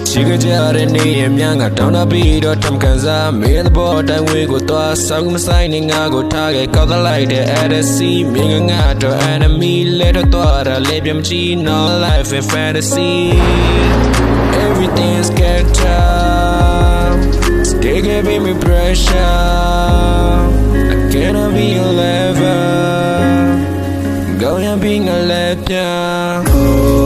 Chigajari and young, I don't a beat or Tom Kanza, me and the board, and we go to a song signing. I go target, call the light at a sea, meaning at your enemy, let a daughter, live him cheat, no life in fantasy. Everything's catch up, still giving me pressure. I cannot be a lever, going being a legend.